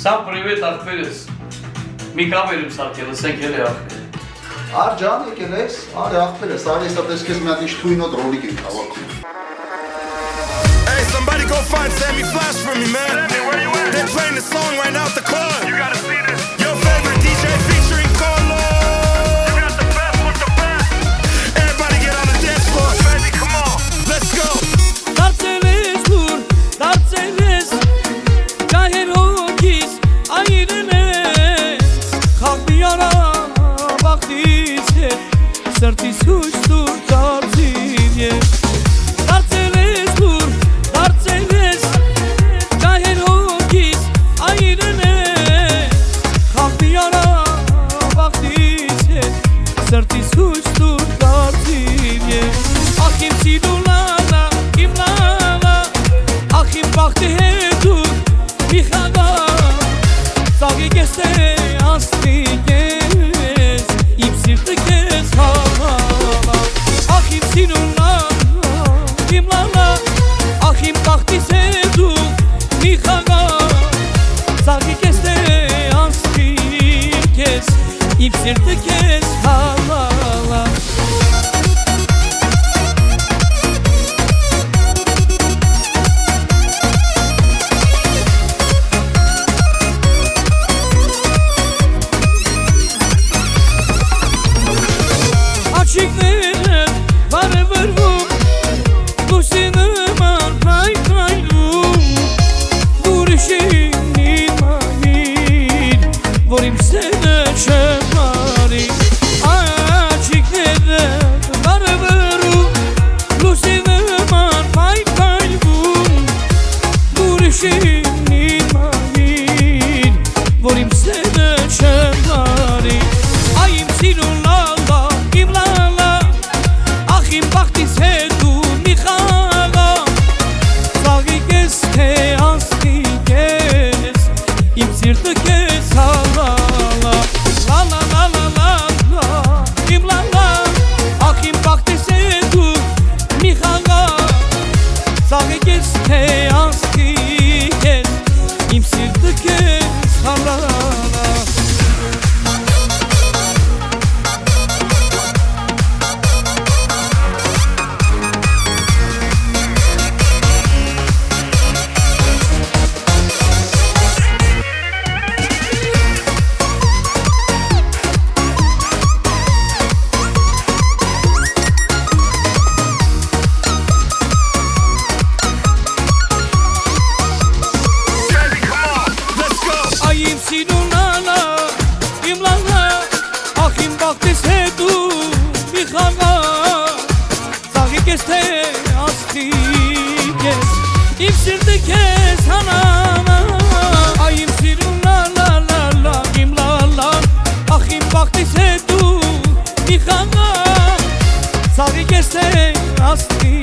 Сам привет от Перес. Միկա վերում սարքել, ասենք էլ է աղբեր։ Ջան եկել ես, արի աղբեր ես, արի ես ապես կեզ մի հատ ինչ թույնոտ ռոլիկ ենք հավաքում։ Hey, somebody go find Sammy Flash for me, man. They're playing the song right now at the club. You gotta see this. Your favorite DJ featuring Carlo. You got the best with the best. Everybody get on the dance floor. Baby, come on. Let's go. Դարձել դուր, դարձել Գահեր հոգիս, այրեն Խաղբիարա բաղթից հետ, սրտիս հույս դուր դարձին եվ Դարձել դուր, դարձել Գահեր հոգիս, այրեն Խաղբիարա բաղթից հետ, սրտիս հույս դուր դարձին եվ Ախ իմ սիդուլալա, իմ լալա Ախ իմ բաղթի հետ դուր, մի խաղա Սաղի կես է ասնի կես, իմ սիրտը կես հավալա Ախ իմ սիրուլա, իմ լալա Ախ իմ բաղթիս է դու, մի խաղա Սաղի կես է ասնի կես, իմ սիրտը կես հավալա Աչիկները վարևրվում, լուսի նման հայքայլում Ուրիշին իմանիր, որ իմ սերը չմարի Աչիկները վարևրվում, լուսի նման հայքայլում Ուրիշին իմանիր, որ իմ սերը չմարի Այ իմ սիրուն լալա, իմ լալա Ախ իմ բաղթիս հետ դու մի խաղա Սաղի կես թե ասնի կես Իմ սիրտը կես հավալա Լալա լալա լալա Իմ լալա Ախ իմ բաղթիս հետ դու մի խաղա Սաղի կես թե ասնի կես Իմ սիրտը կես հավալա Իմ սիրտը կես հանանա Այ իմ սիրուն լալա լալա Իմ լալա Ախ իմ բաղթիս հետ դու մի խաղա Սաղի կես թե ասնի